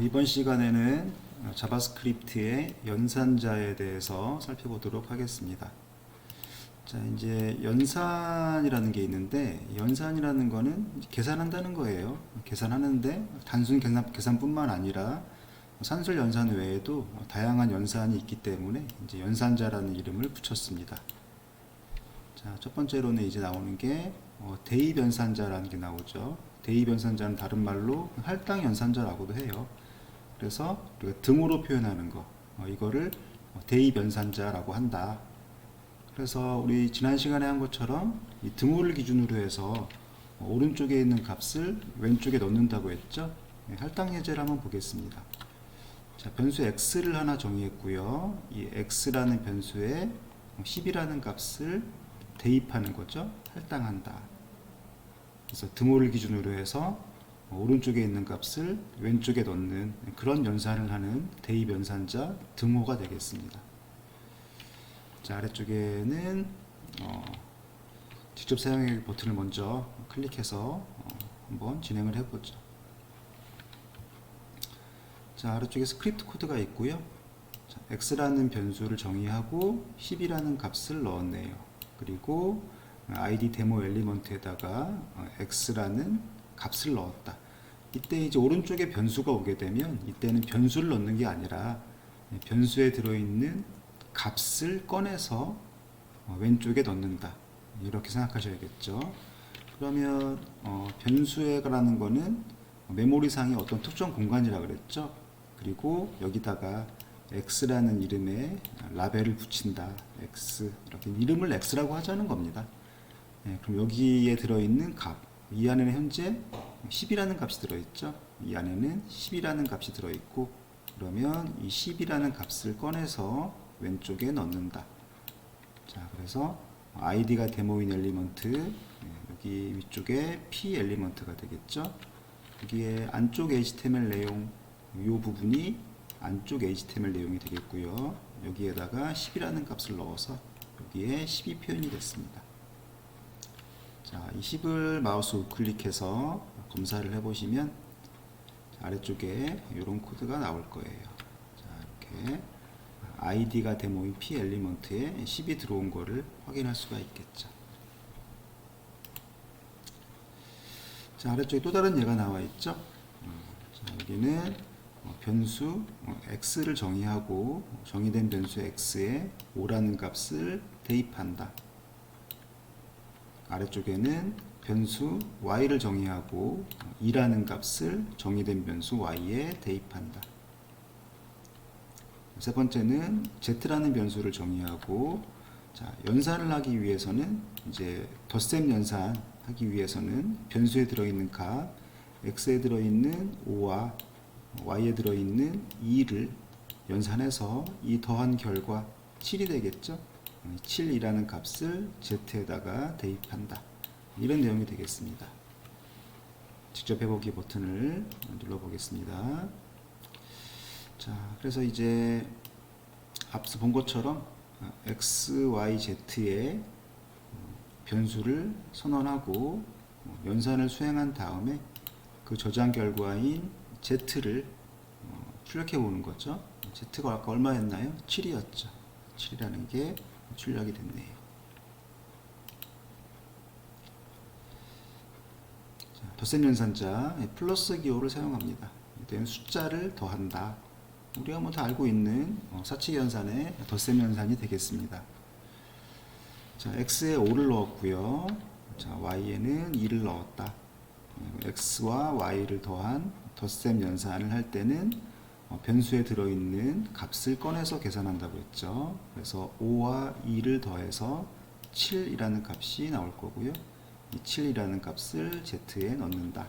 이번 시간에는 자바스크립트의 연산자에 대해서 살펴보도록 하겠습니다. 자, 이제 연산이라는 게 있는데, 연산이라는 거는 계산한다는 거예요. 계산하는데 단순 계산뿐만 아니라 산술 연산 외에도 다양한 연산이 있기 때문에 이제 연산자라는 이름을 붙였습니다. 자, 첫 번째로는 이제 나오는 게 대입 연산자라는 게 나오죠. 대입 연산자는 다른 말로 할당 연산자라고도 해요. 그래서 우리가 등호로 표현하는 거, 이거를 대입 연산자라고 한다. 그래서 우리 지난 시간에 한 것처럼 이 등호를 기준으로 해서 오른쪽에 있는 값을 왼쪽에 넣는다고 했죠. 할당 예제를 한번 보겠습니다. 자, 변수 x를 하나 정의했고요. 이 x라는 변수에 10이라는 값을 대입하는 거죠. 할당한다. 그래서 등호를 기준으로 해서 오른쪽에 있는 값을 왼쪽에 넣는 그런 연산을 하는 대입 연산자 등호가 되겠습니다. 자, 아래쪽에는 직접 사용하기 버튼을 먼저 클릭해서 한번 진행을 해보죠. 자, 아래쪽에 스크립트 코드가 있고요. 자, x라는 변수를 정의하고 10이라는 값을 넣었네요. 그리고 id 데모 엘리먼트에다가 x라는 값을 넣었다. 이때 이제 오른쪽에 변수가 오게 되면 이때는 변수를 넣는 게 아니라 변수에 들어있는 값을 꺼내서 왼쪽에 넣는다. 이렇게 생각하셔야겠죠. 그러면 변수에라는 거는 메모리상의 어떤 특정 공간이라 그랬죠. 그리고 여기다가 x라는 이름의 라벨을 붙인다. x 이렇게 이름을 x라고 하자는 겁니다. 그럼 여기에 들어있는 값, 이 안에는 현재 10이라는 값이 들어있죠. 이 안에는 10이라는 값이 들어있고, 그러면 이 10이라는 값을 꺼내서 왼쪽에 넣는다. 자, 그래서 id가 데모인 엘리먼트, 여기 위쪽에 p 엘리먼트가 되겠죠. 여기에 안쪽 HTML 내용, 이 부분이 안쪽 HTML 내용이 되겠고요. 여기에다가 10이라는 값을 넣어서 여기에 10이 표현이 됐습니다. 자, 이 10을 마우스 우클릭해서 검사를 해보시면 아래쪽에 이런 코드가 나올 거예요. 자, 이렇게 id가 데모인 p 엘리먼트에 10이 들어온 거를 확인할 수가 있겠죠. 자, 아래쪽에 또 다른 예가 나와 있죠. 자, 여기는 변수 x를 정의하고 정의된 변수 x에 5라는 값을 대입한다. 아래쪽에는 변수 y를 정의하고 2라는 값을 정의된 변수 y에 대입한다. 세 번째는 z라는 변수를 정의하고, 자, 연산을 하기 위해서는 이제 덧셈 연산 하기 위해서는 변수에 들어있는 값 x에 들어있는 5와 y에 들어있는 2를 연산해서 이 더한 결과 7이 되겠죠. 7이라는 값을 z에다가 대입한다. 이런 내용이 되겠습니다. 직접 해보기 버튼을 눌러 보겠습니다. 자, 그래서 이제 앞서 본 것처럼 x, y, z의 변수를 선언하고 연산을 수행한 다음에 그 저장 결과인 z를 출력해 보는 거죠. z가 아까 얼마였나요? 7이었죠. 7이라는 게 출력이 됐네요. 자, 덧셈 연산자 플러스 기호를 사용합니다. 이때는 숫자를 더한다. 우리가 뭐 다 알고 있는 사칙 연산의 덧셈 연산이 되겠습니다. 자, x에 5를 넣었고요. 자, y에는 2를 넣었다. x와 y를 더한 덧셈 연산을 할 때는 변수에 들어있는 값을 꺼내서 계산한다고 했죠. 그래서 5와 2를 더해서 7이라는 값이 나올 거고요. 이 7이라는 값을 z에 넣는다.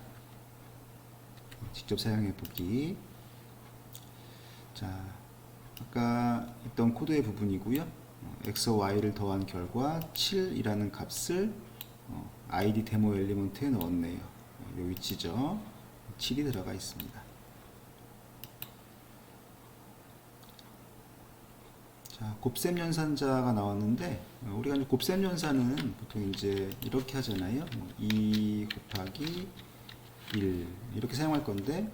직접 사용해 보기. 자, 아까 있던 코드의 부분이고요. x와 y를 더한 결과 7이라는 값을 id 데모 엘리먼트에 넣었네요. 요 위치죠. 7이 들어가 있습니다. 자, 곱셈 연산자가 나왔는데, 우리가 이제 곱셈 연산은 보통 이제 이렇게 하잖아요. 2 곱하기 1 이렇게 사용할 건데,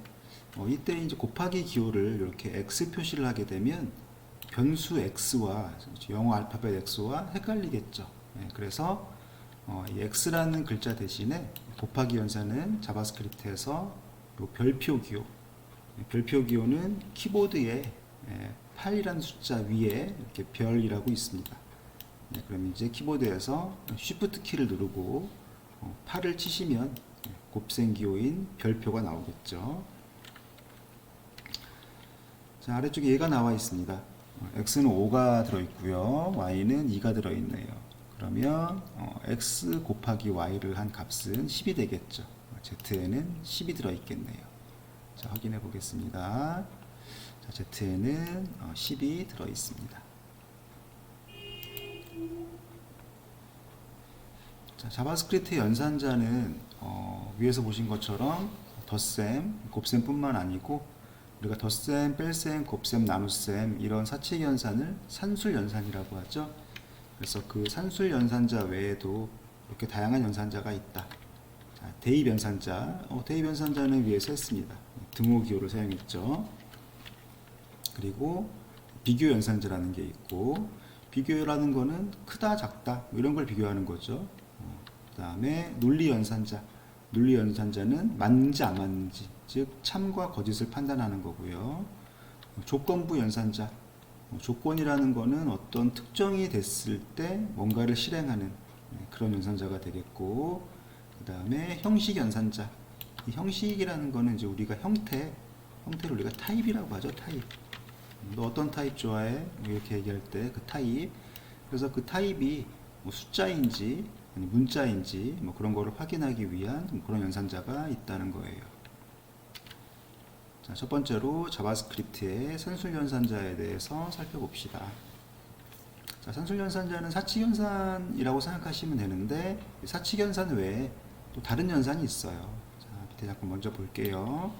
이때 이제 곱하기 기호를 이렇게 x 표시를 하게 되면 변수 x와 영어 알파벳 x와 헷갈리겠죠. 그래서 이 x라는 글자 대신에 곱하기 연산은 자바스크립트에서 요 별표 기호, 별표 기호는 키보드에 8이라는 숫자 위에 이렇게 별이라고 있습니다. 그럼 이제 키보드에서 Shift 키를 누르고 8을 치시면 곱셈 기호인 별표가 나오겠죠. 자, 아래쪽에 얘가 나와 있습니다. x는 5가 들어있고요, y는 2가 들어있네요. 그러면 x 곱하기 y를 한 값은 10이 되겠죠. z에는 10이 들어있겠네요. 자, 확인해 보겠습니다. 자, z에는 10이 들어있습니다. 자, 자바스크립트 연산자는 위에서 보신 것처럼 덧셈, 곱셈 뿐만 아니고 우리가 덧셈, 뺄셈, 곱셈, 나눗셈 이런 사칙 연산을 산술 연산이라고 하죠. 그래서 그 산술 연산자 외에도 이렇게 다양한 연산자가 있다. 자, 대입 연산자, 대입 연산자는 위에서 했습니다. 등호 기호를 사용했죠. 그리고 비교 연산자라는 게 있고, 비교라는 거는 크다, 작다 이런 걸 비교하는 거죠. 그 다음에 논리 연산자, 논리 연산자는 맞는지 안 맞는지, 즉 참과 거짓을 판단하는 거고요. 조건부 연산자, 조건이라는 거는 어떤 특정이 됐을 때 뭔가를 실행하는 그런 연산자가 되겠고, 그 다음에 형식 연산자, 이 형식이라는 거는 이제 우리가 형태를 우리가 타입이라고 하죠. 타입. 너 어떤 타입 좋아해? 이렇게 얘기할 때 그 타입. 그래서 그 타입이 뭐 숫자인지 문자인지 뭐 그런 거를 확인하기 위한 그런 연산자가 있다는 거예요. 자, 첫 번째로 자바스크립트의 산술 연산자에 대해서 살펴봅시다. 자, 산술 연산자는 사칙 연산이라고 생각하시면 되는데, 사칙 연산 외에 또 다른 연산이 있어요. 자, 밑에 잠깐 먼저 볼게요.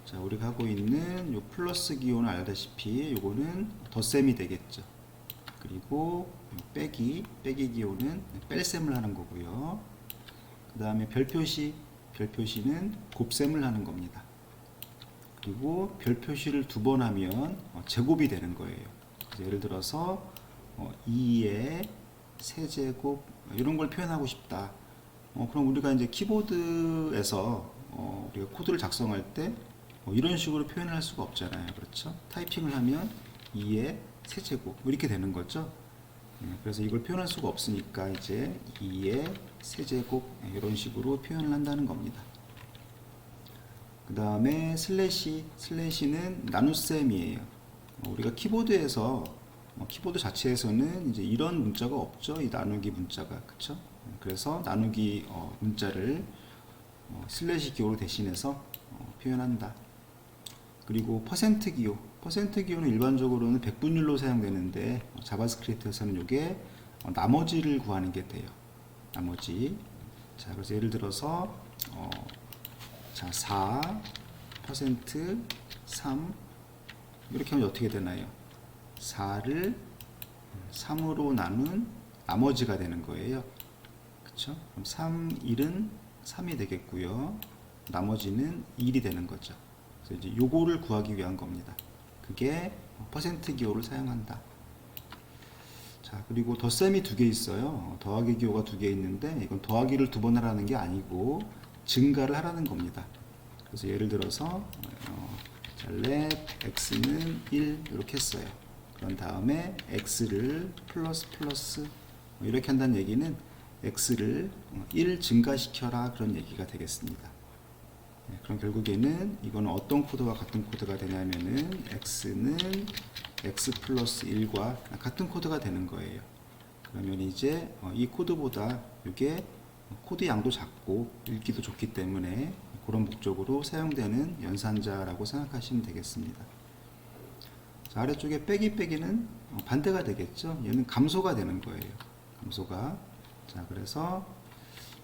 자, 우리가 하고 있는 요 플러스 기호는 알다시피 요거는 덧셈이 되겠죠. 그리고 빼기 기호는 뺄셈을 하는 거고요. 그 다음에 별표시는 곱셈을 하는 겁니다. 그리고 별표시를 두 번 하면 제곱이 되는 거예요. 예를 들어서 2의 세제곱 이런 걸 표현하고 싶다. 그럼 우리가 이제 키보드에서 우리가 코드를 작성할 때 이런 식으로 표현을 할 수가 없잖아요. 그렇죠? 타이핑을 하면 2의 세제곱 이렇게 되는 거죠. 그래서 이걸 표현할 수가 없으니까 이제 2의 세제곱 이런 식으로 표현을 한다는 겁니다. 그 다음에 슬래시는 나눗셈이에요. 우리가 키보드에서 키보드 자체에서는 이제 이런 문자가 없죠. 이 나누기 문자가, 그쵸? 그래서 나누기 문자를 슬래시 기호로 대신해서 표현한다. 그리고 퍼센트 기호는 일반적으로는 백분율로 사용되는데 자바스크립트에서는 이게 나머지를 구하는 게 돼요. 나머지. 자, 그래서 예를 들어서 자, 4% 3 이렇게 하면 어떻게 되나요? 4를 3으로 나눈 나머지가 되는 거예요. 그쵸? 그럼 1은 3이 되겠고요. 나머지는 1이 되는 거죠. 그래서 이제 요거를 구하기 위한 겁니다. 그게 퍼센트 기호를 사용한다. 자, 그리고 덧셈이 두 개 있어요. 더하기 기호가 두 개 있는데 이건 더하기를 두 번 하라는 게 아니고 증가를 하라는 겁니다. 그래서 예를 들어서 let x는 1 이렇게 했어요. 그런 다음에 x를 플러스 이렇게 한다는 얘기는 x를 1 증가시켜라 그런 얘기가 되겠습니다. 그럼 결국에는 이거는 어떤 코드와 같은 코드가 되냐면은 x는 x 플러스 1과 같은 코드가 되는 거예요. 그러면 이제 이 코드보다 이게 코드 양도 작고 읽기도 좋기 때문에 그런 목적으로 사용되는 연산자라고 생각하시면 되겠습니다. 자, 아래쪽에 빼기는 반대가 되겠죠. 얘는 감소가 되는 거예요. 감소가. 자, 그래서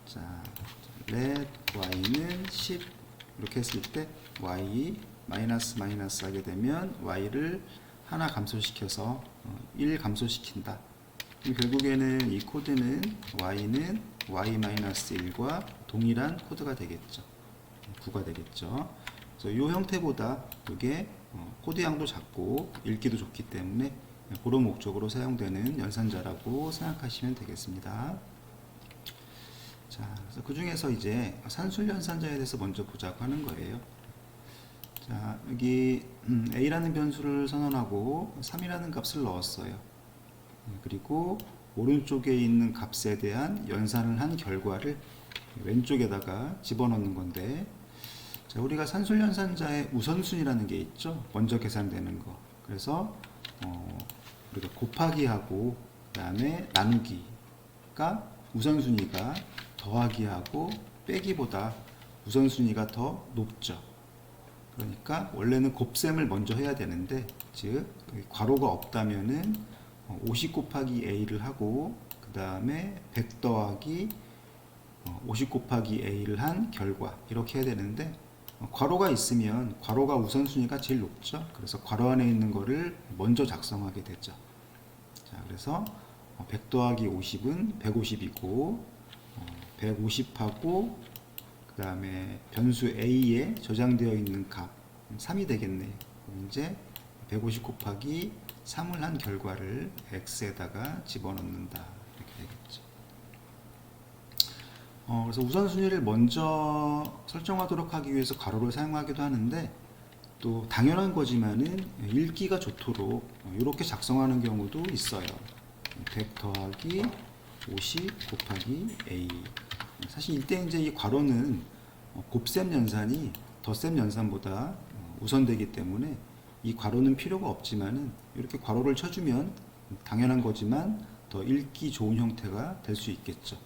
자, let y는 10 이렇게 했을 때 y 마이너스 하게 되면 y를 하나 감소시켜서 1 감소시킨다. 결국에는 이 코드는 y는 y-1과 동일한 코드가 되겠죠. 9가 되겠죠. 그래서 이 형태보다 이게 코드 양도 작고 읽기도 좋기 때문에 그런 목적으로 사용되는 연산자라고 생각하시면 되겠습니다. 자, 그래서 그 중에서 이제 산술 연산자에 대해서 먼저 보자고 하는 거예요. 자, 여기 A라는 변수를 선언하고 3이라는 값을 넣었어요. 그리고 오른쪽에 있는 값에 대한 연산을 한 결과를 왼쪽에다가 집어넣는 건데, 자, 우리가 산술 연산자의 우선순위라는 게 있죠. 먼저 계산되는 거. 그래서 우리가 곱하기하고 그다음에 나누기가 우선순위가 더하기하고 빼기보다 우선순위가 더 높죠. 그러니까 원래는 곱셈을 먼저 해야 되는데, 즉 괄호가 없다면은 50 곱하기 a를 하고 그 다음에 100 더하기 50 곱하기 a를 한 결과 이렇게 해야 되는데, 괄호가 있으면 괄호가 우선순위가 제일 높죠. 그래서 괄호 안에 있는 거를 먼저 작성하게 되죠. 자, 그래서 100 더하기 50은 150이고 150하고 그 다음에 변수 a에 저장되어 있는 값 3이 되겠네요. 그럼 이제 150 곱하기 3을 한 결과를 x에다가 집어넣는다 이렇게 되겠죠. 그래서 우선순위를 먼저 설정하도록 하기 위해서 괄호를 사용하기도 하는데, 또 당연한 거지만은 읽기가 좋도록 이렇게 작성하는 경우도 있어요. 100 더하기 50 곱하기 a. 사실 이때 이제 이 괄호는 곱셈 연산이 덧셈 연산보다 우선되기 때문에 이 괄호는 필요가 없지만은 이렇게 괄호를 쳐주면 당연한 거지만 더 읽기 좋은 형태가 될 수 있겠죠.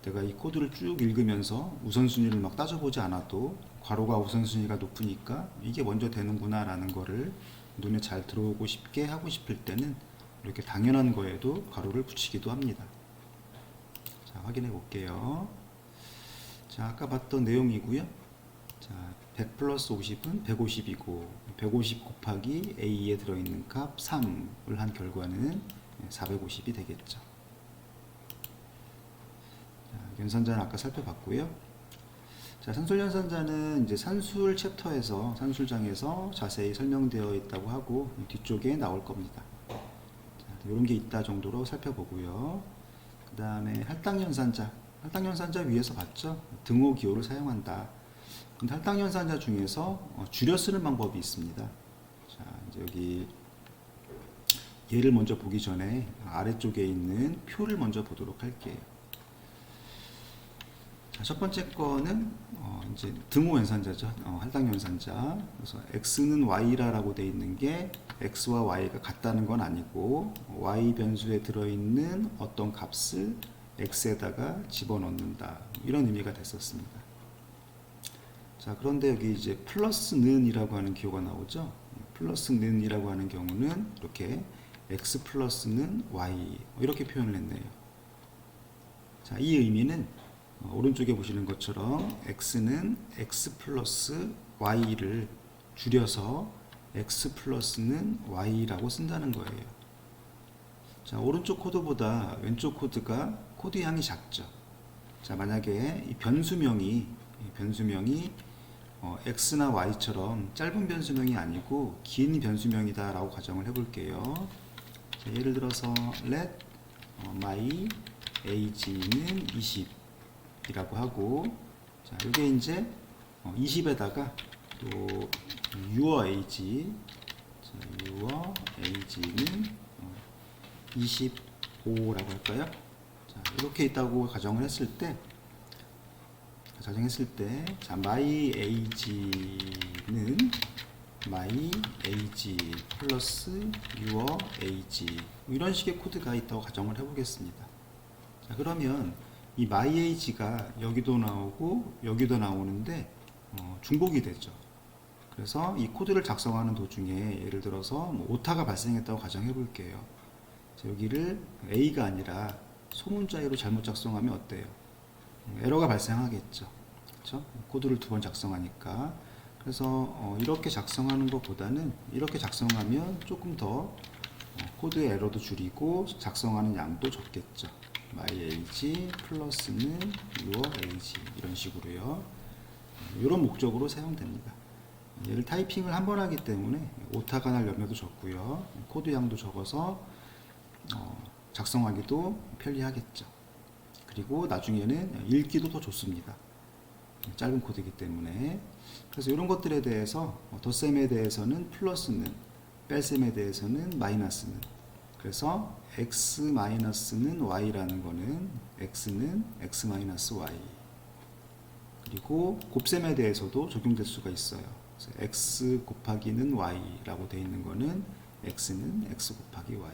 내가 이 코드를 쭉 읽으면서 우선순위를 막 따져보지 않아도 괄호가 우선순위가 높으니까 이게 먼저 되는구나 라는 거를 눈에 잘 들어오고 싶게 하고 싶을 때는 이렇게 당연한 거에도 괄호를 붙이기도 합니다. 자, 확인해 볼게요. 자, 아까 봤던 내용이고요. 자, 100 플러스 50은 150이고 150 곱하기 a에 들어있는 값 3을 한 결과는 450이 되겠죠. 자, 연산자는 아까 살펴봤고요. 자, 산술 연산자는 이제 산술 챕터에서 산술장에서 자세히 설명되어 있다고 하고 뒤쪽에 나올 겁니다. 자, 이런 게 있다 정도로 살펴보고요. 그 다음에 할당 연산자, 할당 연산자 위에서 봤죠? 등호 기호를 사용한다. 근데 할당 연산자 중에서 줄여 쓰는 방법이 있습니다. 자, 이제 여기 얘를 먼저 보기 전에 아래쪽에 있는 표를 먼저 보도록 할게요. 자, 첫 번째 거는 이제 등호 연산자죠. 할당 연산자. 그래서 x는 y라고 되어 있는 게 x와 y가 같다는 건 아니고 y 변수에 들어있는 어떤 값을 x에다가 집어넣는다. 이런 의미가 됐었습니다. 자, 그런데 여기 이제 플러스는 이라고 하는 기호가 나오죠. 플러스는 이라고 하는 경우는 이렇게 x 플러스는 y 이렇게 표현을 했네요. 자, 이 의미는 오른쪽에 보시는 것처럼 x는 x 플러스 y를 줄여서 x 플러스는 y라고 쓴다는 거예요. 자, 오른쪽 코드보다 왼쪽 코드가 코드 양이 작죠. 자, 만약에 이 변수명이 x나 y처럼 짧은 변수명이 아니고 긴 변수명이다 라고 가정을 해볼게요. 자, 예를 들어서 let my age는 20 이라고 하고, 자, 이게 이제 20에다가 또 your age, 자, your age는 25라고 할까요? 자, 이렇게 있다고 가정을 했을 때, 자, my age는 my age 플러스 your age 이런 식의 코드가 있다고 가정을 해보겠습니다. 자, 그러면 이 my age가 여기도 나오고 여기도 나오는데 중복이 되죠. 그래서 이 코드를 작성하는 도중에 예를 들어서 뭐 오타가 발생했다고 가정해 볼게요. 여기를 A가 아니라 소문자로 잘못 작성하면 어때요? 에러가 발생하겠죠. 그렇죠? 코드를 두 번 작성하니까. 그래서 이렇게 작성하는 것보다는 이렇게 작성하면 조금 더 코드의 에러도 줄이고 작성하는 양도 적겠죠. my age 플러스는 your age 이런 식으로요. 이런 목적으로 사용됩니다. 얘를 타이핑을 한 번 하기 때문에 오타가 날 염려도 적고요. 코드 양도 적어서 작성하기도 편리하겠죠. 그리고 나중에는 읽기도 더 좋습니다. 짧은 코드이기 때문에. 그래서 이런 것들에 대해서 덧셈에 대해서는 플러스는, 뺄셈에 대해서는 마이너스는, 그래서 x-는 y라는 거는 x는 x-y, 그리고 곱셈에 대해서도 적용될 수가 있어요. 그래서 x 곱하기는 y라고 되어 있는 거는 x는 x 곱하기 y.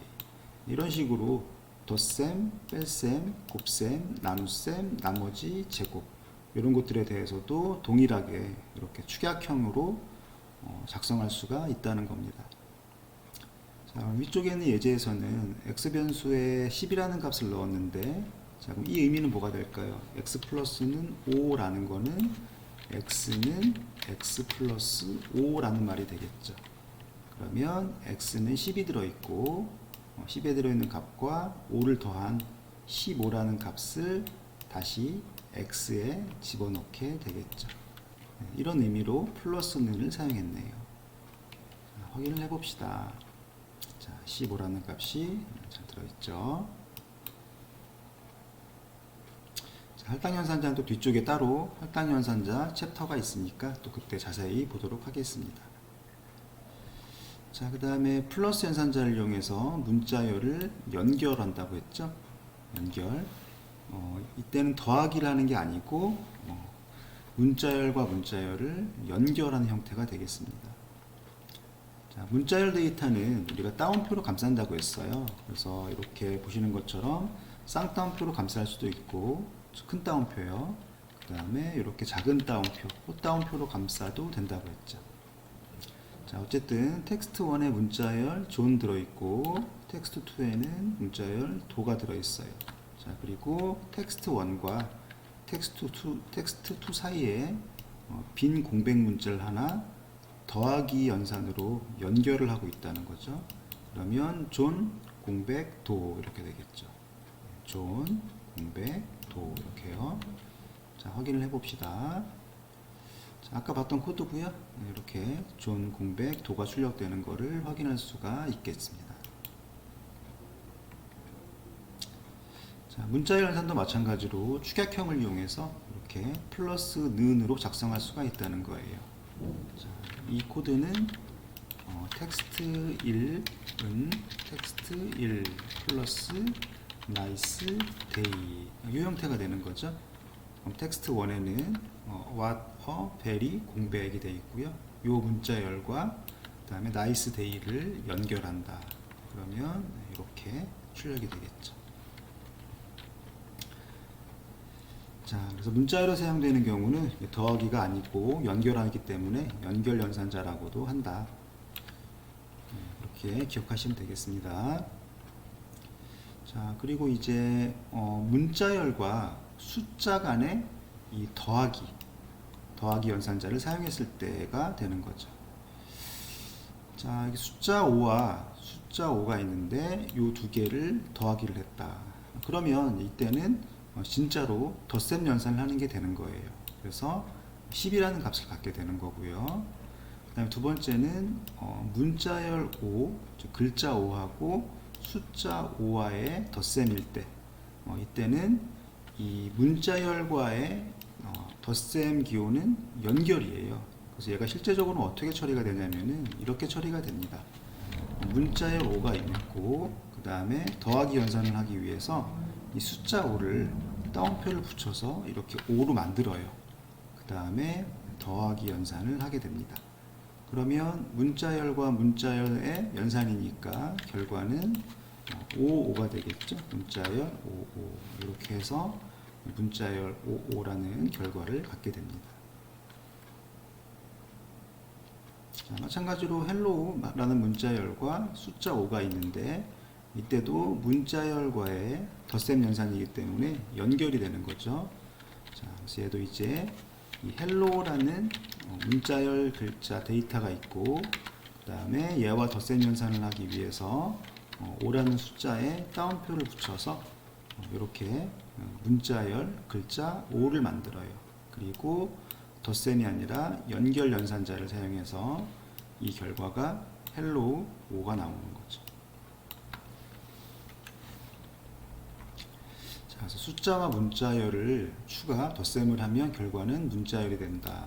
이런 식으로 덧셈, 뺄셈, 곱셈, 나눗셈, 나머지, 제곱, 이런 것들에 대해서도 동일하게 이렇게 축약형으로 작성할 수가 있다는 겁니다. 자, 위쪽에 있는 예제에서는 x변수에 10이라는 값을 넣었는데, 자, 그럼 이 의미는 뭐가 될까요? x 플러스는 5라는 거는 x는 x 플러스 5라는 말이 되겠죠. 그러면 x는 10이 들어있고 10에 들어있는 값과 5를 더한 15라는 값을 다시 x에 집어넣게 되겠죠. 이런 의미로 플러스는을 사용했네요. 자, 확인을 해봅시다. 자, 15라는 값이 잘 들어있죠. 자, 할당연산자는 또 뒤쪽에 따로 할당연산자 챕터가 있으니까 또 그때 자세히 보도록 하겠습니다. 자, 그 다음에 플러스 연산자를 이용해서 문자열을 연결한다고 했죠. 연결. 이때는 더하기라는 게 아니고 문자열과 문자열을 연결하는 형태가 되겠습니다. 자, 문자열 데이터는 우리가 따옴표로 감싼다고 했어요. 그래서 이렇게 보시는 것처럼 쌍따옴표로 감쌀 수도 있고, 큰 따옴표요. 그 다음에 이렇게 작은 따옴표, 꽃따옴표로 감싸도 된다고 했죠. 자, 어쨌든 텍스트 1에 문자열 존 들어있고, 텍스트 2에는 문자열 도가 들어있어요. 자, 그리고 텍스트 1과 텍스트 2 사이에 빈 공백 문자를 하나 더하기 연산으로 연결을 하고 있다는 거죠. 그러면 존 공백 도 이렇게 되겠죠. 존 공백 도 이렇게요. 자, 확인을 해봅시다. 자, 아까 봤던 코드고요. 이렇게 존 공백 도가 출력되는 거를 확인할 수가 있겠습니다. 자, 문자열 연산도 마찬가지로 축약형을 이용해서 이렇게 플러스 는으로 작성할 수가 있다는 거예요. 자, 이 코드는 텍스트 1은 텍스트 1 플러스 나이스 데이 이 형태가 되는 거죠. 그럼 텍스트 1에는 what a very 공백이 되어 있고요. 이 문자열과 그 다음에 나이스 데이를 연결한다. 그러면 이렇게 출력이 되겠죠. 자, 그래서 문자열로 사용되는 경우는 더하기가 아니고 연결하기 때문에 연결 연산자라고도 한다. 이렇게 기억하시면 되겠습니다. 자, 그리고 이제 문자열과 숫자 간의 이 더하기 연산자를 사용했을 때가 되는 거죠. 자, 숫자 5와 숫자 5가 있는데 이 두 개를 더하기를 했다. 그러면 이때는 진짜로 덧셈 연산을 하는 게 되는 거예요. 그래서 10이라는 값을 갖게 되는 거고요. 그 다음에 두 번째는 문자열 5, 즉 글자 5하고 숫자 5와의 덧셈일 때 이때는 이 문자열과의 덧셈 기호는 연결이에요. 그래서 얘가 실제적으로 어떻게 처리가 되냐면은 이렇게 처리가 됩니다. 문자열 5가 있고 그 다음에 더하기 연산을 하기 위해서 이 숫자 5를 따옴표를 붙여서 이렇게 5로 만들어요. 그 다음에 더하기 연산을 하게 됩니다. 그러면 문자열과 문자열의 연산이니까 결과는 5, 5가 되겠죠. 문자열 5, 5 이렇게 해서 문자열 5, 5라는 결과를 갖게 됩니다. 자, 마찬가지로 헬로우라는 문자열과 숫자 5가 있는데 이때도 문자열과의 덧셈 연산이기 때문에 연결이 되는 거죠. 자, 그래서 얘도 이제 이 헬로라는 문자열 글자 데이터가 있고 그 다음에 얘와 덧셈 연산을 하기 위해서 5라는 숫자에 따옴표를 붙여서 이렇게 문자열 글자 5를 만들어요. 그리고 덧셈이 아니라 연결 연산자를 사용해서 이 결과가 hello 5가 나오는 거죠. 자, 그래서 숫자와 문자열을 추가 덧셈을 하면 결과는 문자열이 된다.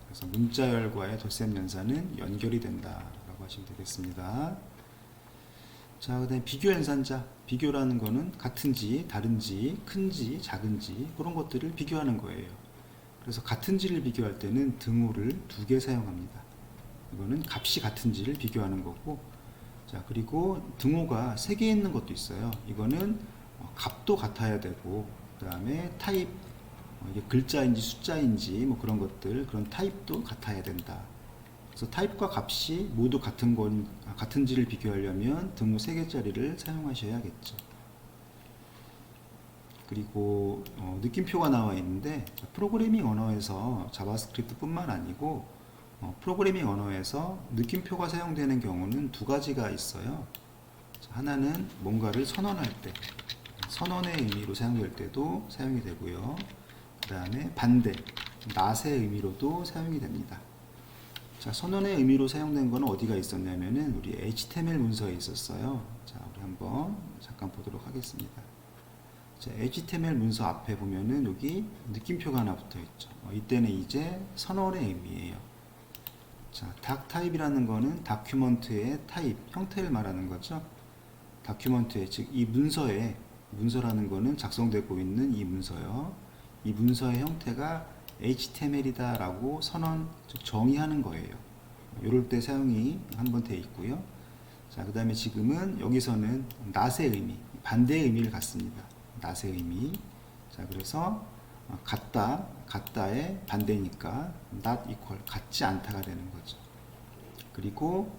그래서 문자열과의 덧셈 연산은 연결이 된다 라고 하시면 되겠습니다. 자, 그 다음에 비교 연산자. 비교라는 거는 같은지 다른지 큰지 작은지 그런 것들을 비교하는 거예요. 그래서 같은지를 비교할 때는 등호를 2개 사용합니다. 이거는 값이 같은지를 비교하는 거고, 자, 그리고 등호가 3개 있는 것도 있어요. 이거는 값도 같아야 되고, 그 다음에 타입, 이게 글자인지 숫자인지 뭐 그런 것들, 그런 타입도 같아야 된다. 그래서 타입과 값이 모두 같은지를 비교하려면 등호 3개짜리를 사용하셔야겠죠. 그리고 느낌표가 나와 있는데, 프로그래밍 언어에서 자바스크립트 뿐만 아니고 프로그래밍 언어에서 느낌표가 사용되는 경우는 2가지가 있어요. 하나는 뭔가를 선언할 때, 선언의 의미로 사용될 때도 사용이 되고요. 그 다음에 반대, 낫의 의미로도 사용이 됩니다. 자, 선언의 의미로 사용된 거는 어디가 있었냐면은 우리 HTML 문서에 있었어요. 자, 우리 한번 잠깐 보도록 하겠습니다. 자, HTML 문서 앞에 보면은 여기 느낌표가 하나 붙어 있죠. 이때는 이제 선언의 의미예요. 자, 닥 타입이라는 거는 다큐먼트의 타입, 형태를 말하는 거죠. 다큐먼트의, 즉 이 문서에, 문서라는 거는 작성되고 있는 이 문서요. 이 문서의 형태가 HTML이다 라고 선언, 즉 정의하는 거예요. 이럴 때 사용이 한번 돼 있고요. 자, 그 다음에 지금은 여기서는 낫의 의미, 반대의 의미를 갖습니다. 낫의 의미. 자, 그래서 같다의 반대니까 not equal, 같지 않다가 되는 거죠. 그리고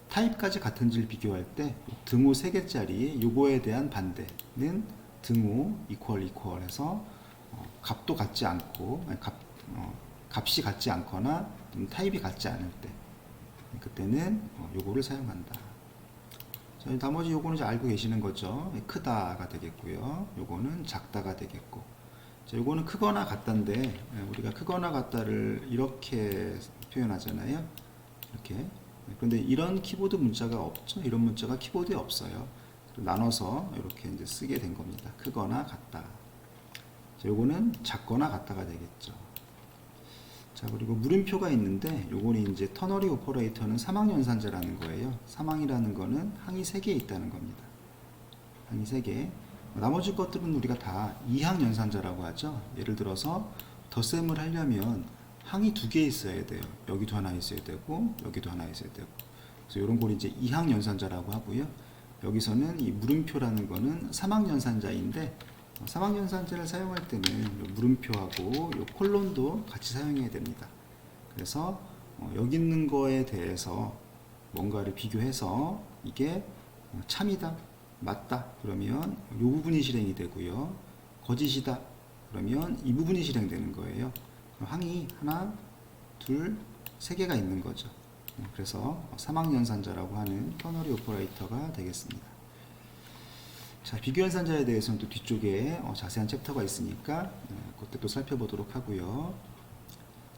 타입까지 같은지를 비교할 때 등호 3개짜리 요거에 대한 반대는 등호 equal 해서 값도 같지 않고 값이 같지 않거나 타입이 같지 않을 때 그때는 요거를 사용한다. 자, 나머지 요거는 이제 알고 계시는 거죠. 크다가 되겠고요. 요거는 작다가 되겠고. 자, 요거는 크거나 같다인데 우리가 크거나 같다를 이렇게 표현하잖아요. 이렇게. 그런데 이런 키보드 문자가 없죠. 이런 문자가 키보드에 없어요. 나눠서 이렇게 이제 쓰게 된 겁니다. 크거나 같다. 자, 요거는 작거나 같다가 되겠죠. 자, 그리고 물음표가 있는데 요거는 이제 터너리 오퍼레이터는 사망연산자라는 거예요. 사망이라는 거는 항이 3개 있다는 겁니다. 항이 3개. 나머지 것들은 우리가 다 이항연산자라고 하죠. 예를 들어서 덧셈을 하려면 항이 2개 있어야 돼요. 여기도 하나 있어야 되고 여기도 하나 있어야 되고. 그래서 이런 걸 이제 이항연산자라고 하고요. 여기서는 이 물음표라는 거는 사망연산자인데 사망연산자를 사용할 때는 물음표하고 요 콜론도 같이 사용해야 됩니다. 그래서 여기 있는 거에 대해서 뭔가를 비교해서 이게 참이다, 맞다 그러면 이 부분이 실행이 되고요. 거짓이다 그러면 이 부분이 실행되는 거예요. 항이 하나, 둘, 3개가 있는 거죠. 그래서 사망연산자라고 하는 터너리 오퍼레이터가 되겠습니다. 자, 비교연산자에 대해서는 또 뒤쪽에 자세한 챕터가 있으니까 그때 또 살펴보도록 하고요.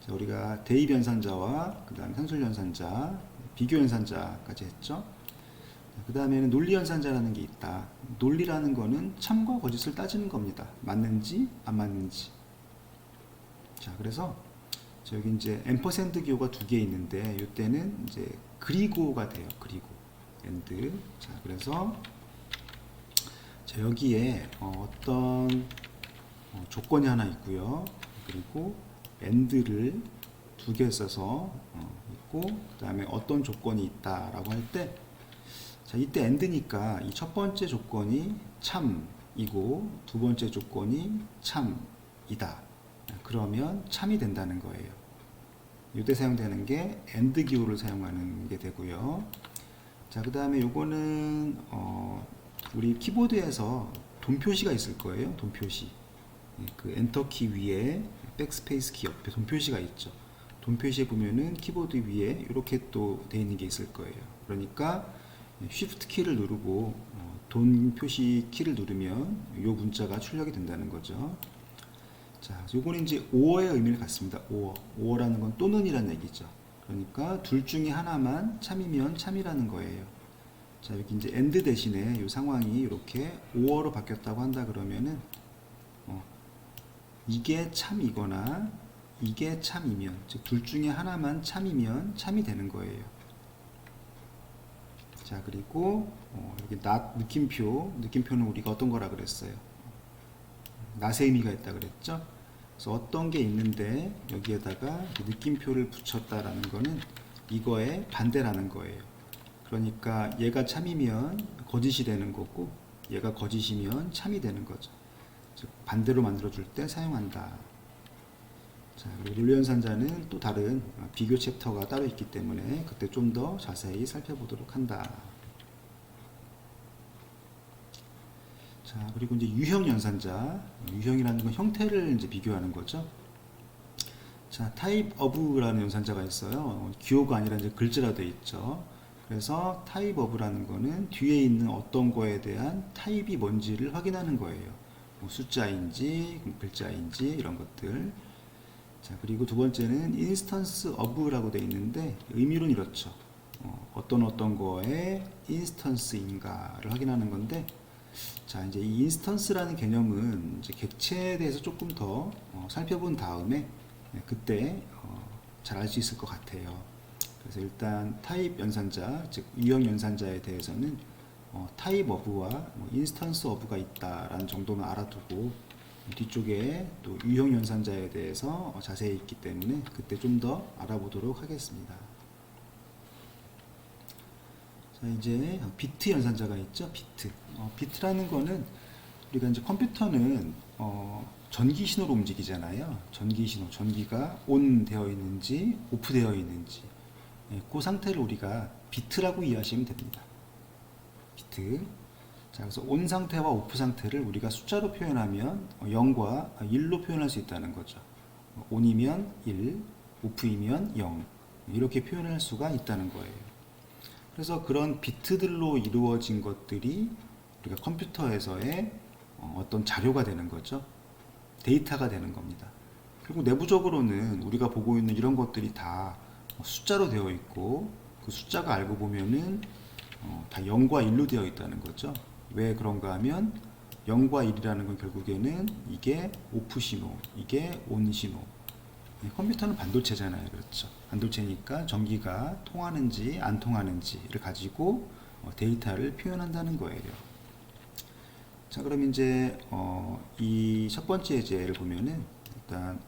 자, 우리가 대입연산자와 그 다음에 산술연산자, 비교연산자까지 했죠. 그 다음에는 논리연산자라는 게 있다. 논리라는 거는 참과 거짓을 따지는 겁니다. 맞는지 안 맞는지. 자, 그래서 여기 이제 앰퍼샌드 기호가 2개 있는데 이때는 이제 그리고가 돼요. 그리고 and. 자, 그래서 자, 여기에 어떤 조건이 하나 있고요. 그리고 and를 2개 써서 있고 그 다음에 어떤 조건이 있다라고 할 때 자, 이때 and니까 이 첫 번째 조건이 참이고 두 번째 조건이 참이다. 그러면 참이 된다는 거예요. 이때 사용되는 게 and 기호를 사용하는 게 되고요. 자, 그 다음에 요거는 우리 키보드에서 돈 표시가 있을 거예요. 돈 표시. 그 엔터 키 위에 백스페이스 키 옆에 돈 표시가 있죠. 돈 표시에 보면은 키보드 위에 이렇게 또 되어 있는 게 있을 거예요. 그러니까 쉬프트 키를 누르고 돈 표시 키를 누르면 이 문자가 출력이 된다는 거죠. 자, 요거는 이제 or의 의미를 갖습니다. or라는 건 또는이라는 얘기죠. 그러니까 둘 중에 하나만 참이면 참이라는 거예요. 자, 여기 이제 and 대신에 이 상황이 이렇게 or로 바뀌었다고 한다 그러면은 이게 참이거나 이게 참이면, 즉 둘 중에 하나만 참이면 참이 되는 거예요. 자, 그리고 여기 not 느낌표는 우리가 어떤 거라 그랬어요? not의 의미가 있다 그랬죠? 그래서 어떤 게 있는데 여기에다가 느낌표를 붙였다라는 거는 이거의 반대라는 거예요. 그러니까 얘가 참이면 거짓이 되는 거고 얘가 거짓이면 참이 되는 거죠. 즉 반대로 만들어 줄 때 사용한다. 자, 그리고 룰리언산자는 또 다른 비교 챕터가 따로 있기 때문에 그때 좀 더 자세히 살펴보도록 한다. 자, 그리고 이제 유형 연산자, 유형이라는 건 형태를 이제 비교하는 거죠. 자, type of라는 연산자가 있어요. 기호가 아니라 이제 글자로 되어 있죠. 그래서 type of라는 거는 뒤에 있는 어떤 거에 대한 타입이 뭔지를 확인하는 거예요. 뭐 숫자인지 글자인지 이런 것들. 자, 그리고 두 번째는 instance of라고 되어 있는데 의미로는 이렇죠. 어떤 거의 instance인가를 확인하는 건데, 자, 이제 이 instance라는 개념은 이제 객체에 대해서 조금 더 살펴본 다음에 그때 잘 알 수 있을 것 같아요. 그래서 일단 타입 연산자, 즉 유형 연산자에 대해서는 타입 of와 인스턴스 of가 있다라는 정도만 알아두고 뒤쪽에 또 유형 연산자에 대해서 자세히 있기 때문에 그때 좀 더 알아보도록 하겠습니다. 자, 이제 비트 연산자가 있죠. 비트라는 거는 우리가 이제 컴퓨터는 전기 신호로 움직이잖아요. 전기 신호, 전기가 ON 되어 있는지 OFF 되어 있는지, 그 상태를 우리가 비트라고 이해하시면 됩니다. 비트. 자, 그래서 ON 상태와 OFF 상태를 우리가 숫자로 표현하면 0과 1로 표현할 수 있다는 거죠. ON이면 1, OFF이면 0, 이렇게 표현할 수가 있다는 거예요. 그래서 그런 비트들로 이루어진 것들이 우리가 컴퓨터에서의 어떤 자료가 되는 거죠. 데이터가 되는 겁니다. 그리고 내부적으로는 우리가 보고 있는 이런 것들이 다 숫자로 되어 있고 그 숫자가 알고 보면은 다 0과 1로 되어 있다는 거죠. 왜 그런가 하면 0과 1이라는 건 결국에는 이게 오프 신호, 이게 온 신호. 컴퓨터는 반도체잖아요. 그렇죠. 반도체니까 전기가 통하는지 안 통하는지를 가지고 데이터를 표현한다는 거예요. 자, 그럼 이제 이 첫 번째 예를 보면은 일단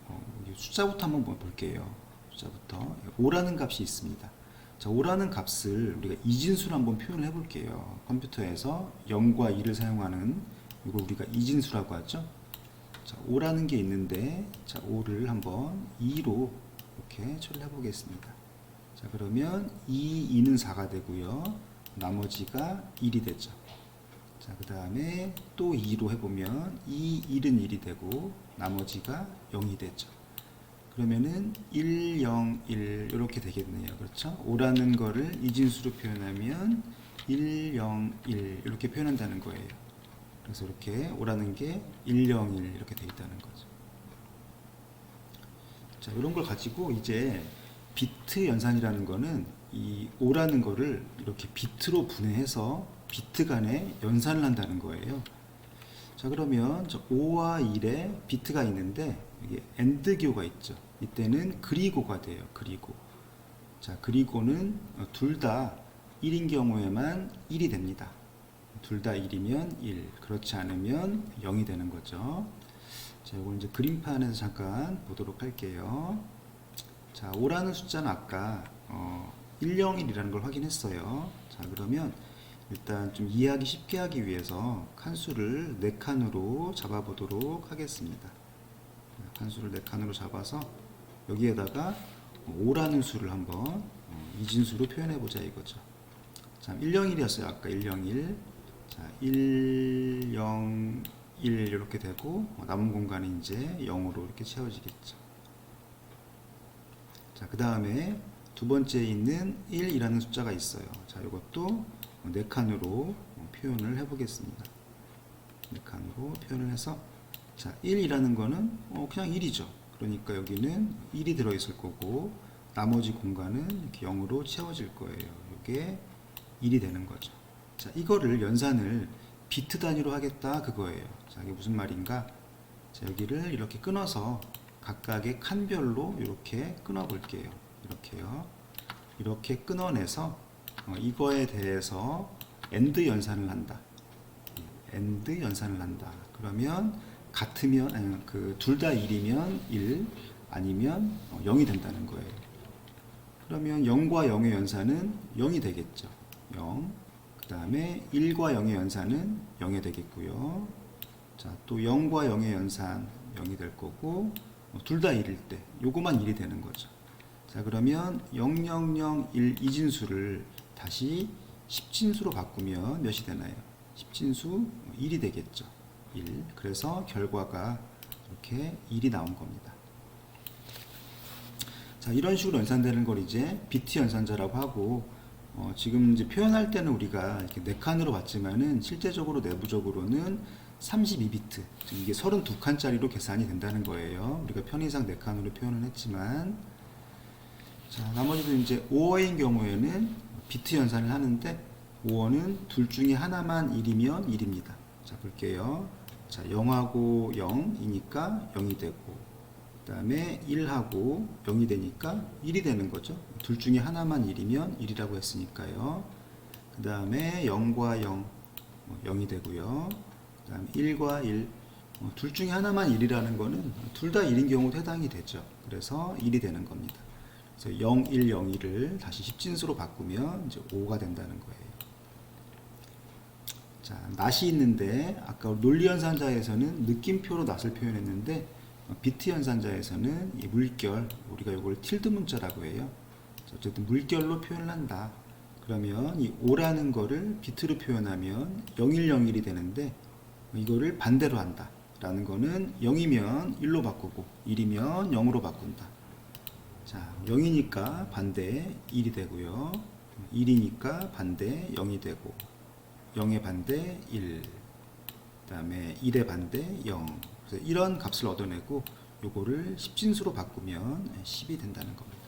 숫자부터 한번 볼게요. 숫자부터 5라는 값이 있습니다. 자, 5라는 값을 우리가 이진수로 한번 표현을 해볼게요. 컴퓨터에서 0과 2를 사용하는 이걸 우리가 이진수라고 하죠. 자, 5라는 게 있는데, 자, 5를 한번 2로 이렇게 처리를 해보겠습니다. 자, 그러면 2는 4가 되고요. 나머지가 1이 되죠. 자, 그 다음에 또 2로 해보면 1은 1이 되고 나머지가 0이 되죠. 그러면은 1, 0, 1 이렇게 되겠네요. 그렇죠? 5라는 거를 이진수로 표현하면 1, 0, 1 이렇게 표현한다는 거예요. 그래서 이렇게 5라는 게 1, 0, 1 이렇게 되어 있다는 거죠. 자, 이런 걸 가지고 이제 비트 연산이라는 거는 이 5라는 거를 이렇게 비트로 분해해서 비트 간에 연산을 한다는 거예요. 자, 그러면 5와 1에 비트가 있는데 여기 AND 기호가 있죠. 이때는 그리고가 돼요. 그리고. 자, 그리고는 둘 다 1인 경우에만 1이 됩니다. 둘 다 1이면 1, 그렇지 않으면 0이 되는 거죠. 자, 이걸 이제 그림판에서 잠깐 보도록 할게요. 자, 5라는 숫자는 아까 101이라는 걸 확인했어요. 자, 그러면 일단 좀 이해하기 쉽게 하기 위해서 칸수를 4칸으로 잡아보도록 하겠습니다. 칸수를 4칸으로 잡아서 여기에다가 5라는 수를 한번 이진수로 표현해보자 이거죠. 자, 101이었어요. 아까 101. 자, 1, 0, 1 이렇게 되고 남은 공간이 이제 0으로 이렇게 채워지겠죠. 자, 그 다음에 두 번째에 있는 1이라는 숫자가 있어요. 자, 이것도 4칸으로 표현을 해보겠습니다. 4칸으로 표현을 해서 자, 1이라는 거는 그냥 1이죠. 그러니까 여기는 1이 들어있을 거고 나머지 공간은 이렇게 0으로 채워질 거예요. 이게 1이 되는 거죠. 자, 이거를 연산을 비트 단위로 하겠다 그거예요. 자, 이게 무슨 말인가? 자, 여기를 이렇게 끊어서 각각의 칸별로 이렇게 끊어 볼게요. 이렇게요. 이렇게 끊어내서 이거에 대해서 AND 연산을 한다. AND 연산을 한다. 그러면 같으면 둘 다 1이면 1 아니면 0이 된다는 거예요. 그러면 0과 0의 연산은 0이 되겠죠. 0. 그 다음에 1과 0의 연산은 0이 되겠고요. 자, 또 0과 0의 연산 0이 될 거고 둘 다 1일 때 요거만 1이 되는 거죠. 자, 그러면 0, 0, 0, 1 이진수를 다시 10진수로 바꾸면 몇이 되나요? 10진수 1이 되겠죠. 1. 그래서 결과가 이렇게 1이 나온 겁니다. 자, 이런 식으로 연산되는 걸 이제 비트 연산자라고 하고 지금 이제 표현할 때는 우리가 이렇게 4칸으로 봤지만은 실제적으로 내부적으로는 32비트, 즉 이게 32칸짜리로 계산이 된다는 거예요. 우리가 편의상 4칸으로 표현을 했지만, 자, 나머지도 이제 5어인 경우에는 비트 연산을 하는데 5어는 둘 중에 하나만 1이면 1입니다. 자, 볼게요. 자, 0하고 0이니까 0이 되고, 그 다음에 1하고 0이 되니까 1이 되는 거죠. 둘 중에 하나만 1이면 1이라고 했으니까요. 그 다음에 0과 0, 0이 되고요. 그 다음에 1과 1, 둘 중에 하나만 1이라는 거는 둘 다 1인 경우도 해당이 되죠. 그래서 1이 되는 겁니다. 그래서 0, 1, 0, 1을 다시 10진수로 바꾸면 이제 5가 된다는 거예요. 자, 낫이 있는데 아까 논리 연산자에서는 느낌표로 낫을 표현했는데 비트 연산자에서는 이 물결, 우리가 이걸 틸드 문자라고 해요. 어쨌든 물결로 표현을 한다. 그러면 이 5라는 거를 비트로 표현하면 0101이 되는데 이거를 반대로 한다. 라는 거는 0이면 1로 바꾸고 1이면 0으로 바꾼다. 자, 0이니까 반대 1이 되고요. 1이니까 반대 0이 되고 0의 반대 1, 그 다음에 1의 반대 0. 그래서 이런 값을 얻어내고 요거를 10진수로 바꾸면 10이 된다는 겁니다.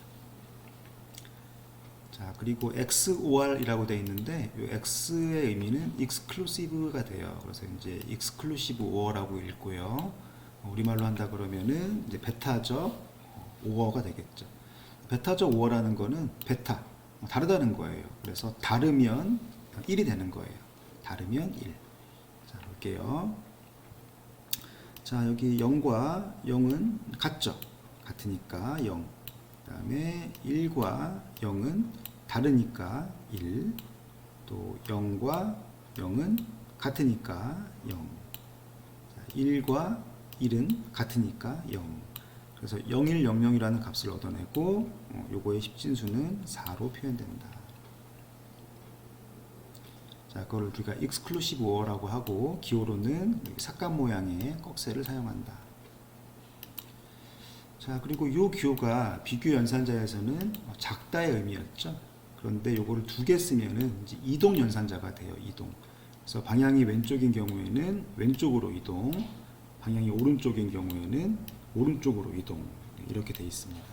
자, 그리고 XOR이라고 되어 있는데 이 X의 의미는 exclusive가 돼요. 그래서 이제 exclusive OR라고 읽고요. 우리말로 한다 그러면은 이제 베타적 OR가 되겠죠. 베타적 OR라는 거는 베타, 다르다는 거예요. 그래서 다르면 1이 되는 거예요. 다르면 1. 자, 볼게요. 자, 여기 0과 0은 같죠. 같으니까 0. 그 다음에 1과 0은 다르니까 1. 또 0과 0은 같으니까 0. 자, 1과 1은 같으니까 0. 그래서 0100이라는 값을 얻어내고 요거의 10진수는 4로 표현된다. 자, 그걸 우리가 exclusive OR라고 하고 기호로는 삭감 모양의 꺽쇠를 사용한다. 자, 그리고 이 기호가 비교 연산자에서는 작다의 의미였죠. 그런데 요거를 2개 쓰면은 이제 이동 연산자가 돼요. 이동. 그래서 방향이 왼쪽인 경우에는 왼쪽으로 이동, 방향이 오른쪽인 경우에는 오른쪽으로 이동, 이렇게 돼 있습니다.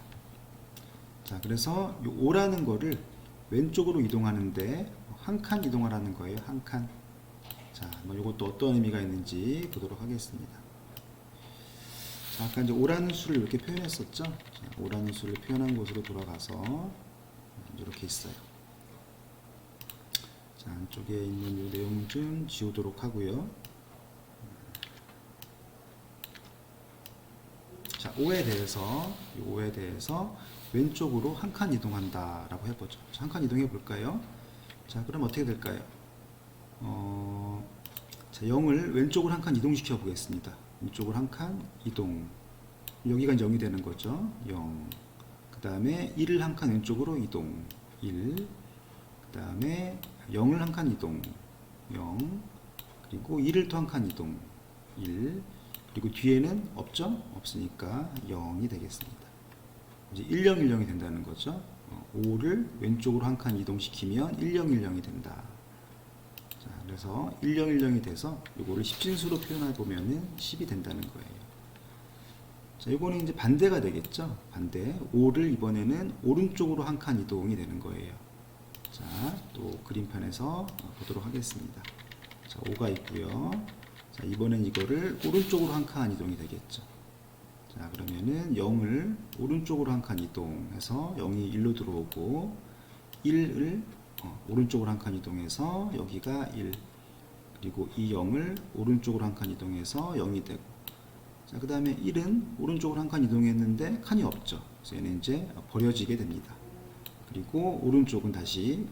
자, 그래서 이 5라는 거를 왼쪽으로 이동하는데 한 칸 이동하라는 거예요. 한 칸. 자, 이것도 어떤 의미가 있는지 보도록 하겠습니다. 자, 아까 이제 5라는 수를 이렇게 표현했었죠. 자, 5라는 수를 표현한 곳으로 돌아가서 이렇게 있어요. 자, 안쪽에 있는 이 내용 좀 지우도록 하고요. 자, 5에 대해서 왼쪽으로 한 칸 이동한다 라고 해보죠. 한 칸 이동해 볼까요? 자, 그럼 어떻게 될까요? 자, 0을 왼쪽으로 한 칸 이동시켜 보겠습니다. 왼쪽으로 한 칸 이동. 여기가 0이 되는 거죠. 0. 그 다음에 1을 한 칸 왼쪽으로 이동. 1. 그 다음에 0을 한 칸 이동. 0. 그리고 1을 또 한 칸 이동. 1. 그리고 뒤에는 없죠? 없으니까 0이 되겠습니다. 이제 1010이 된다는 거죠. 5를 왼쪽으로 한 칸 이동시키면 1010이 된다. 자, 그래서 1010이 돼서 요거를 10진수로 표현해 보면은 10이 된다는 거예요. 자, 요거는 이제 반대가 되겠죠. 반대. 5를 이번에는 오른쪽으로 한 칸 이동이 되는 거예요. 자, 또 그림판에서 보도록 하겠습니다. 자, 5가 있고요. 자, 이번엔 이거를 오른쪽으로 한 칸 이동이 되겠죠. 자, 그러면은 0을 오른쪽으로 한 칸 이동해서 0이 1로 들어오고 1을 오른쪽으로 한 칸 이동해서 여기가 1, 그리고 이 0을 오른쪽으로 한 칸 이동해서 0이 되고, 자, 그 다음에 1은 오른쪽으로 한 칸 이동했는데 칸이 없죠. 그래서 얘는 이제 버려지게 됩니다. 그리고 오른쪽은 다시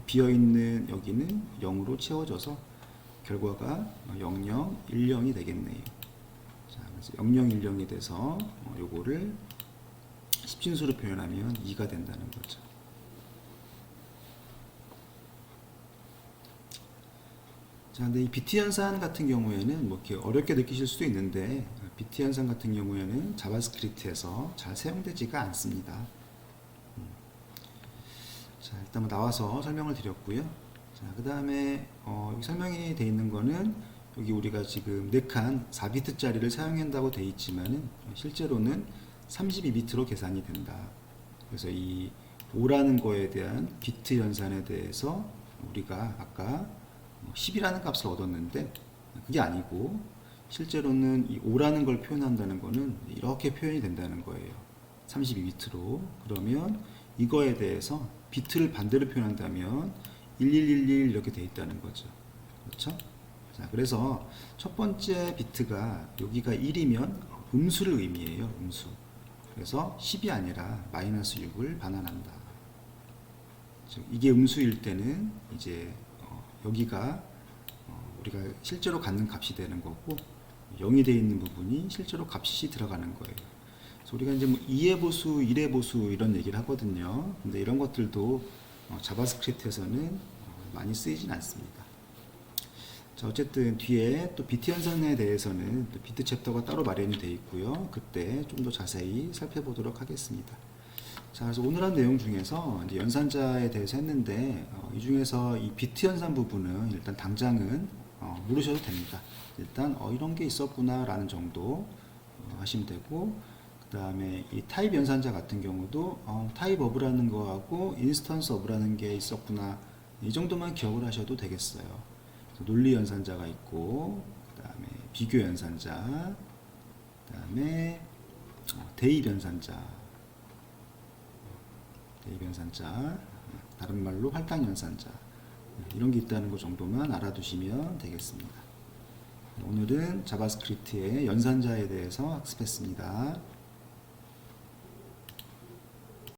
비어있는 여기는 0으로 채워져서 결과가 00, 10이 되겠네요. 자, 그래서 0010이 돼서 요거를 10진수로 표현하면 2가 된다는 거죠. 자, 근데 이 비트 연산 같은 경우에는 뭐 이렇게 어렵게 느끼실 수도 있는데, 비트 연산 같은 경우에는 자바스크립트에서 잘 사용되지가 않습니다. 자, 일단 뭐 나와서 설명을 드렸고요. 자, 그 다음에 여기 설명이 되어 있는 거는 여기 우리가 지금 4칸 4비트짜리를 사용한다고 되어 있지만은 실제로는 32비트로 계산이 된다. 그래서 이 5라는 거에 대한 비트 연산에 대해서 우리가 아까 10이라는 값을 얻었는데 그게 아니고 실제로는 이 5라는 걸 표현한다는 거는 이렇게 표현이 된다는 거예요. 32비트로. 그러면 이거에 대해서 비트를 반대로 표현한다면 1111 이렇게 돼 있다는 거죠. 그렇죠? 자, 그래서 첫 번째 비트가 여기가 1이면 음수를 의미해요. 음수. 그래서 10이 아니라 마이너스 6을 반환한다. 즉 이게 음수일 때는 이제 여기가 우리가 실제로 갖는 값이 되는 거고 0이 되어 있는 부분이 실제로 값이 들어가는 거예요. 그래서 우리가 이제 뭐 2의 보수, 1의 보수 이런 얘기를 하거든요. 근데 이런 것들도 자바스크립트에서는 많이 쓰이진 않습니다. 자, 어쨌든 뒤에 또 비트 연산에 대해서는 또 비트 챕터가 따로 마련이 되어 있고요. 그때 좀 더 자세히 살펴보도록 하겠습니다. 자, 그래서 오늘 한 내용 중에서 이제 연산자에 대해서 했는데 이 중에서 이 비트 연산 부분은 일단 당장은 모르셔도 됩니다. 일단 이런 게 있었구나 라는 정도 하시면 되고, 그 다음에 이 타입 연산자 같은 경우도 타입 어브라는 거하고 인스턴스 어브라는 게 있었구나 이 정도만 기억을 하셔도 되겠어요. 논리 연산자가 있고, 그 다음에 비교 연산자, 그 다음에 대입 연산자, 다른 말로 할당 연산자, 이런 게 있다는 것 정도만 알아두시면 되겠습니다. 오늘은 자바스크립트의 연산자에 대해서 학습했습니다.